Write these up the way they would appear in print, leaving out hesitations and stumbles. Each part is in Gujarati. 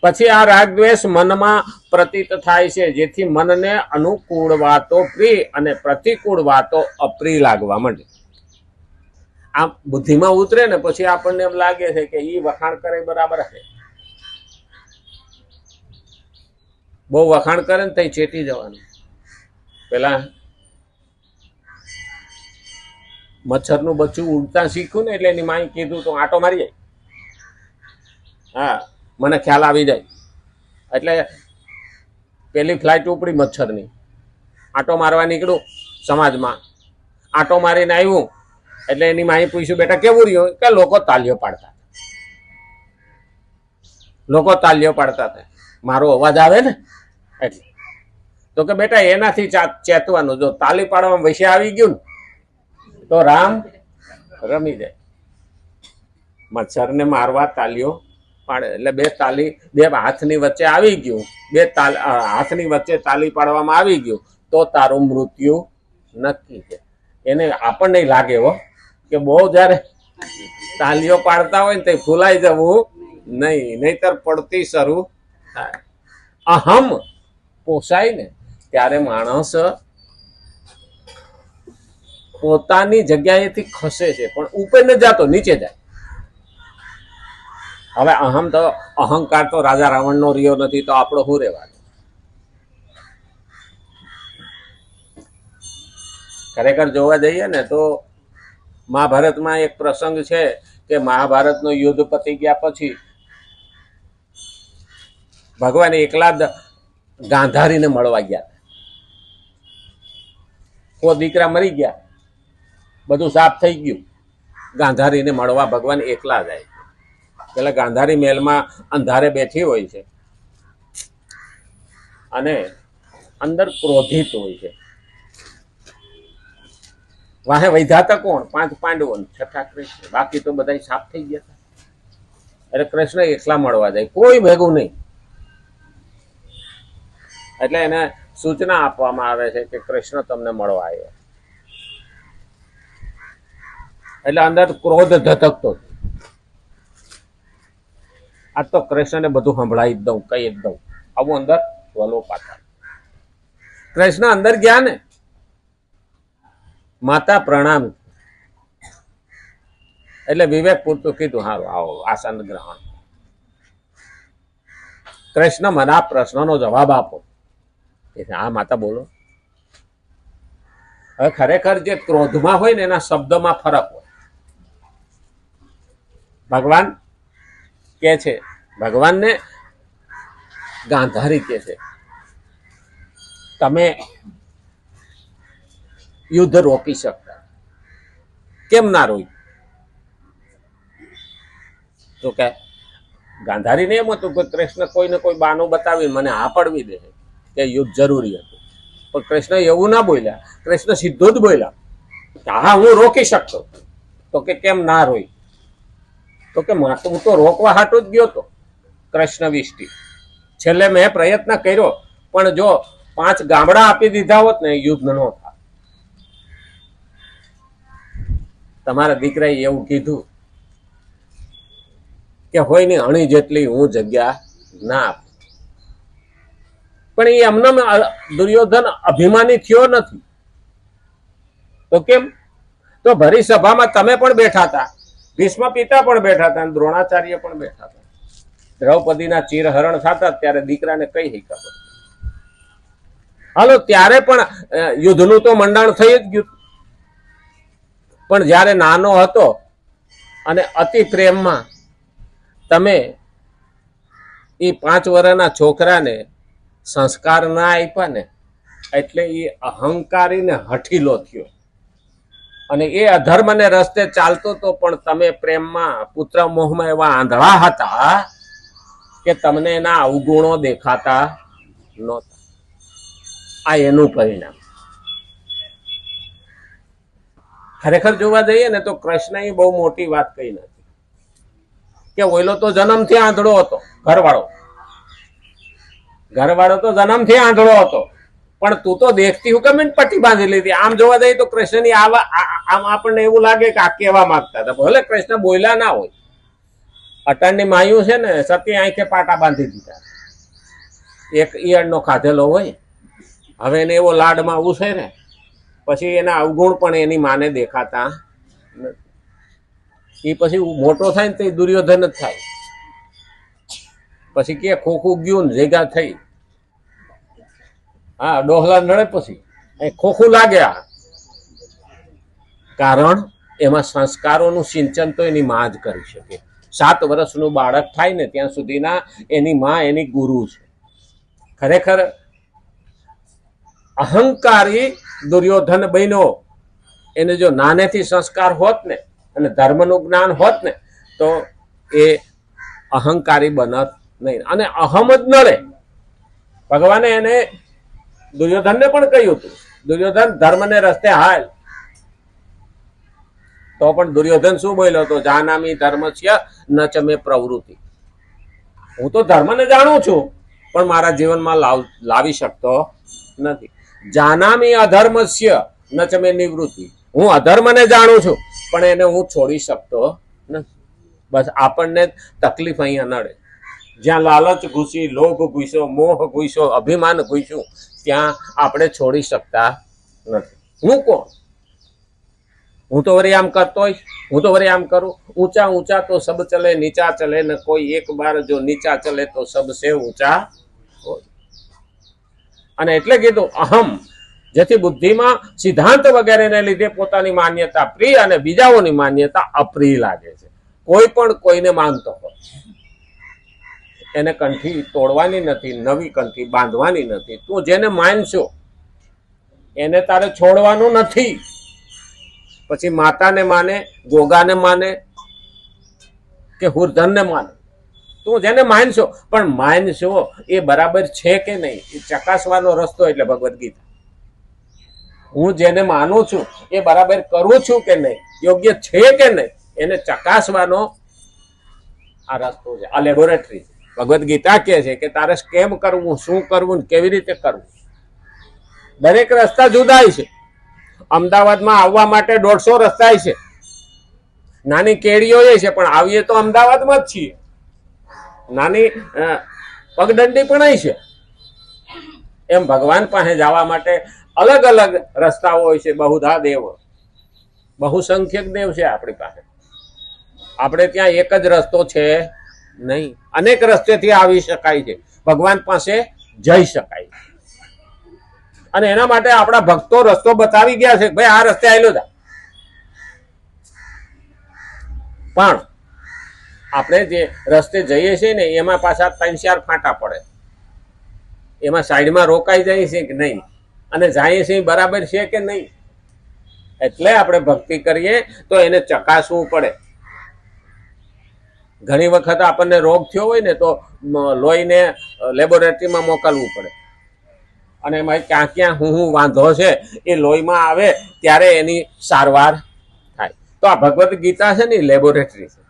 પછી આ રાગ દ્વેષ મનમાં પ્રતીત થાય છે, જેથી મનને અનુકૂળ વાતો પ્રિય અને પ્રતિકૂળ વાતો અપ્રિય લાગવા માંડે. આ બુદ્ધિમાં ઉતરે ને પછી આપણને એમ લાગે છે કે ઈ વખાણ કરે બરાબર છે. બહુ વખાણ કરે ને તઈ ચેતી જવાનું. પેલા મચ્છરનું બચ્ચું ઉડતા શીખ્યું ને એટલે એની માએ કીધું તો આંટો મારી જાય. હા, મને ખ્યાલ આવી જાય. એટલે પેલી ફ્લાઇટ ઉપડી મચ્છરની, આંટો મારવા નીકળ્યું સમાજમાં, આંટો મારીને આવ્યું એટલે એની માએ પૂછ્યું, બેટા કેવું રહ્યું? કે લોકો તાલીઓ પાડતા, લોકો તાલીઓ પાડતા હતા, મારો અવાજ આવે ને એટલે. તો કે બેટા એનાથી ચેતવાનું, જો તાલી પાડવામાં વૈસે આવી ગયું ને તો રામ રમી જાય. મચ્છરને મારવા તાલીઓ પાડે એટલે બે હાથની વચ્ચે આવી ગયું, હાથની વચ્ચે તાલી પાડવામાં આવી ગયું તો તારું મૃત્યુ નક્કી છે. એને આપણને લાગે હો કે બહુ જયારે તાલીઓ પાડતા હોય ને તે ફૂલાઈ જવું નહીં, નહીતર પડતી શરૂ થાય. અહમ પોસાય ને ત્યારે માણસ પોતાની જગ્યાએથી ખસે છે, પણ ઉપર ન જાતો, નીચે જાય. હવે અહમ તો અહંકાર તો રાજા રાવણનો રહ્યો નથી, તો આપણો શું રહેવાનું? ખરેખર જોવા જઈએ ને તો મહાભારતમાં એક પ્રસંગ છે કે મહાભારતનો યુદ્ધ પતી ગયા પછી ભગવાન એકલા ગાંધારીને મળવા ગયા. કોઈ દીકરા મરી ગયા, બધું સાફ થઈ ગયું, ગાંધારીને મળવા ભગવાન એકલા જાય. પેલા ગાંધારી મહેલમાં અંધારે બેઠી હોય છે અને અંદર ક્રોધિત હોય છે. વાહે વૈધાતા કોણ? 5 પાંડવો, 6 કૃષ્ણ, બાકી તો બધા સાફ થઈ ગયા હતા. એટલે કૃષ્ણ એકલા મળવા જાય, કોઈ ભેગું નહીં. એટલે એને સૂચના આપવામાં આવે છે કે કૃષ્ણ તમને મળવા આવ્યો. એટલે અંદર ક્રોધ ધધકતો. આ તો કૃષ્ણને બધું સંભળાવી જ દઉં, કહી જ દઉં, આવું અંદર વલો પાતા. કૃષ્ણ અંદર ગયા ને, માતા પ્રણામ, એટલે વિવેક પૂરતું કીધું, હારું આવો આસન ગ્રહણ. કૃષ્ણ મને આ પ્રશ્નનો જવાબ આપો. હા માતા બોલો. હવે ખરેખર જે ક્રોધમાં હોય ને એના શબ્દમાં ફરક હોય. ભગવાન કે છે, ભગવાનને ગાંધારી કે છે, તમે યુદ્ધ રોકી શકતા, કેમ ના રોઈ? તો કે ગાંધારીને એમ હતું કે કૃષ્ણ કોઈને કોઈ બાનું બતાવી મને હા પડવી દે કે યુદ્ધ જરૂરી હતું. પણ કૃષ્ણ એવું ના બોલ્યા. કૃષ્ણ સીધું જ બોલ્યા કે હા હું રોકી શકતો. તો કે કેમ ના રોઈ? તો કે હું તો રોકવા હાટું જ ગયો હતો કૃષ્ણ વિષ્ટિ. છેલ્લે મેં પ્રયત્ન કર્યો, પણ જો 5 ગામડા આપી દીધા હોત ને યુદ્ધ ન થાય. તમારા દીકરાએ એવું કીધું કે હોય ને અણી જેટલી હું જગ્યા ના આપું. પણ એ એમને દુર્યોધન અભિમાની થયો નથી. તો કેમ? તો ભરી સભામાં તમે પણ બેઠા હતા, ભીષ્મ પિતા પણ બેઠા હતા, દ્રોણાચાર્ય પણ બેઠા હતા. દ્રૌપદીના ચીરહરણ થતા ત્યારે દીકરાને કઈ હિકા પડે. હાલો ત્યારે પણ યુદ્ધનું તો મંડાણ થઈ જ ગયું. પણ જ્યારે નાનો હતો અને અતિ પ્રેમમાં તમે એ 5 વર્ષના છોકરાને સંસ્કાર ના આપ્યા ને, એટલે એ અહંકારીને હઠીલો થયો અને એ અધર્મને રસ્તે ચાલતો હતો. પણ તમે પ્રેમમાં પુત્ર મોહમાં એવા આંધળા હતા કે તમને એના અવગુણો દેખાતા નહોતા. આ એનું પરિણામ. ખરેખર જોવા જઈએ ને તો કૃષ્ણએ બહુ મોટી વાત કહી નથી કે ઓયલો તો જન્મથી આંધળો હતો, ઘરવાળો તો જન્મથી આંધળો હતો, પણ તું તો દેખતી હુકમ પટ્ટી બાંધી લીધી. આમ જોવા જઈએ તો કૃષ્ણની આમ આપણને એવું લાગે કે આ કેવા માંગતા હતા. ભલે કૃષ્ણ બોલ્યા ના હોય, અટાણની માયું છે ને સતી આંખે પાટા બાંધી દીધા. એક ઈયળનો ખાધેલો હોય, હવે એને એવો લાડમાં ઉછે ને પછી એના અવગુણ પણ એની માને દેખાતા નથી. એ પછી મોટો થાય ને તો દુર્યોધન જ થાય. પછી કે ખોખું ગયું ને ભેગા થઈ. હા, ડોહલા નડે પછી ખોખું લાગ્યા. કારણ એમાં સંસ્કારોનું સિંચન તો એની માં જ કરી શકે. 7 વર્ષનું બાળક થાય ને ત્યાં સુધીના એની માં એની ગુરુ છે. ખરેખર અહંકારી દુર્યોધન બન્યો. એને જો નાનેથી સંસ્કાર હોત ને અને ધર્મનું જ્ઞાન હોત ને તો એ અહંકારી બનત નહીં. અને અહમ જ નડે. ભગવાને એને દુર્યોધનને પણ કહ્યું હતું, દુર્યોધન ધર્મને રસ્તે હાલ. તો પણ દુર્યોધન શું બોલ્યો હતો? જાનામી ધર્મસ્ય ન ચ મે પ્રવૃત્તિ. હું તો ધર્મને જાણું છું પણ મારા જીવનમાં લાવી શકતો નથી. જાનામી અધર્મસ્ય ન ચ મે નિવૃત્તિ. હું અધર્મને જાણું છું પણ એને હું છોડી શકતો નથી. બસ આપણને તકલીફ અહીંયા નડે. જ્યાં લાલચ ઘૂસી, લોભ ઘૂસ્યો, મોહ ઘૂસ્યો, અભિમાન ઘૂસ્યું, ત્યાં આપણે છોડી શકતા નથી. હું કોણ? હું તો વળી આમ કરતો હોય, હું તો વળી આમ કરું. ઊંચા ઊંચા તો સબ ચલે, નીચા ચલે ને કોઈ એક બાર જો નીચા ચલે તો સબ સે ઊંચા હોય. અને એટલે કીધું અહમ, જેથી બુદ્ધિમાં સિદ્ધાંત વગેરેને લીધે પોતાની માન્યતા પ્રિય અને બીજાઓની માન્યતા અપ્રિય લાગે છે. કોઈ પણ કોઈને માનતો હોય એને કંઠી તોડવાની નથી, નવી કંઠી બાંધવાની નથી. તું જેને માનશો એને તારે છોડવાનું નથી. પછી માતાને માને, ગોગાને માને કે હુરધનને માને, તું જેને માનશો, પણ માનશો એ બરાબર છે કે નહીં એ ચકાસવાનો રસ્તો એટલે ભગવદ્ ગીતા. હું જેને માનું છું એ બરાબર કરું છું કે નહીં, યોગ્ય છે કે નહીં, એને ચકાસવાનો આ રસ્તો છે, આ લેબોરેટરી. ભગવદ્ ગીતા કહે છે કે તારે કેમ કરવું, શું કરવું, કેવી રીતે કરવું. દરેક રસ્તા જુદાય છે. અમદાવાદમાં આવવા માટે 150 રસ્તા છે. નાની કેડીઓ એ છે પણ આવીએ તો અમદાવાદમાં જ છીએ. નાની પગદંડી પણ છે. એમ ભગવાન પાસે જવા માટે અલગ અલગ રસ્તાઓ હોય છે. બહુધા દેવ, બહુસંખ્યક દેવ છે આપણી પાસે. આપણે ત્યાં એક જ રસ્તો છે નહીં, અનેક રસ્તેથી આવી શકાય છે. ભગવાન પાસે જઈ શકાય. અને એના માટે આપણા ભક્તો રસ્તો બતાવી ગયા છે, ભાઈ આ રસ્તે આવેલો જા. પણ આપણે જે રસ્તે જઈએ છીએ ને એમાં પાછા 3-4 ફાંટા પડે. એમાં સાઈડમાં રોકાઈ જાય છે કે નહીં, અને જાય છે બરાબર છે કે નહીં. એટલે આપણે ભક્તિ કરીએ તો એને ચકાસવું પડે. ઘણી વખત આપણને રોગ થયો હોય ને તો લોહીને લેબોરેટરીમાં મોકલવું પડે. અને એમાં ક્યાં ક્યાં હું વાંધો છે એ લોહીમાં આવે ત્યારે એની સારવાર થાય. તો આ ભગવદ્ ગીતા છે ને લેબોરેટરી છે.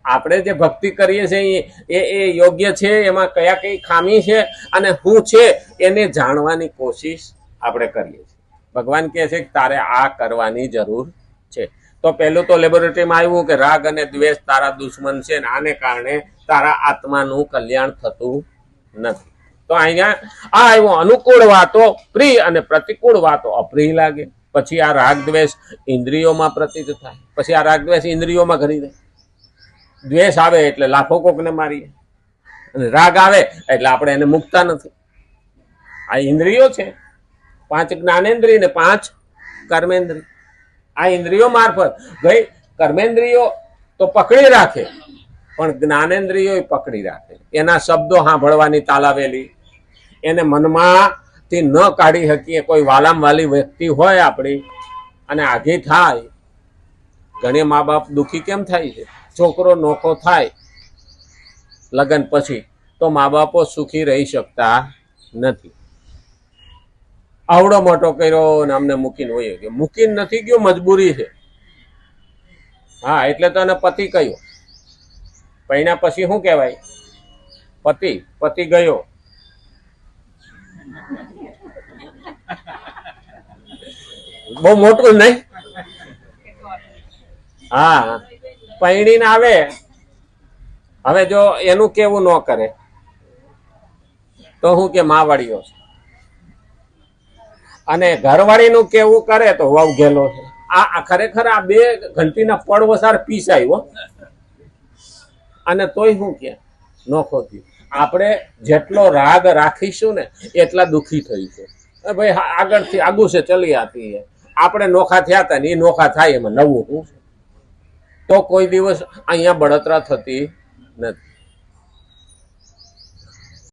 આપણે જે ભક્તિ કરીએ છીએ એ યોગ્ય છે, એમાં કયા કઈ ખામી છે અને શું છે એને જાણવાની કોશિશ આપણે કરીએ છીએ. ભગવાન કહે છે કે તારે આ કરવાની જરૂર છે. તો પહેલું તો લેબોરેટરીમાં આવ્યું કે રાગ અને દ્વેષ તારા દુશ્મન છે ને આને કારણે તારા આત્માનું કલ્યાણ થતું નથી. તો અહીંયા આ આવ્યો અનુકૂળ વાતો પ્રિય અને પ્રતિકૂળ વાતો અપ્રિય લાગે. પછી આ રાગ દ્વેષ ઇન્દ્રિયોમાં પ્રતીત થાય. પછી આ રાગ દ્વેષ ઇન્દ્રિયોમાં ઘડી જાય. દ્વેષ આવે એટલે લાખો કોકને મારીએ, અને રાગ આવે એટલે આપણે એને મુકતા નથી. આ ઇન્દ્રિયો છે, 5 જ્ઞાનેન્દ્રિય ને 5 કર્મેન્દ્રિય. આ ઇન્દ્રિયો મારફત ભાઈ કર્મેન્દ્રિયો તો પકડી રાખે પણ જ્ઞાનેન્દ્રિયો પકડી રાખે. એના શબ્દો સાંભળવાની તાલાવેલી, એને મનમાંથી ન કાઢી શકીએ. કોઈ વાલામ વાલી વ્યક્તિ હોય આપણી અને આઘી થાય. ઘણી મા બાપ દુઃખી કેમ થાય છે? છોકરો નોખો થાય લગ્ન પછી તો મા બાપો સુખી રહી શકતા નથી. આવડો મોટો કર્યો ને અમને મૂકીને હોય ગયો. મૂકીને નથી ગયો, મજબૂરી છે. હા, એટલે તો એને પતિ કહ્યું. પૈણા પછી શું કહેવાય? પતિ. પતિ ગયો. બહુ મોટું નહીં? હા, પૈણીને આવે હવે જો એનું કેવું ન કરે તો હું કે માવાડીઓ છે, અને ઘરવાળીનું કેવું કરે તો વહુ ગેલો છે. આ ખરેખર આ બે ઘંટીના પડવસાર પીસાય હો. અને તોય શું કે નોખો થયું. આપણે જેટલો રાગ રાખીશું ને એટલા દુઃખી થઈશું. ભાઈ આગળથી આગું છે ચલી આતી છે. આપણે નોખા થયા હતા ને એ નોખા થાય એમાં નવું શું છે? તો કોઈ દિવસ અહીંયા બળતરા થતી નથી.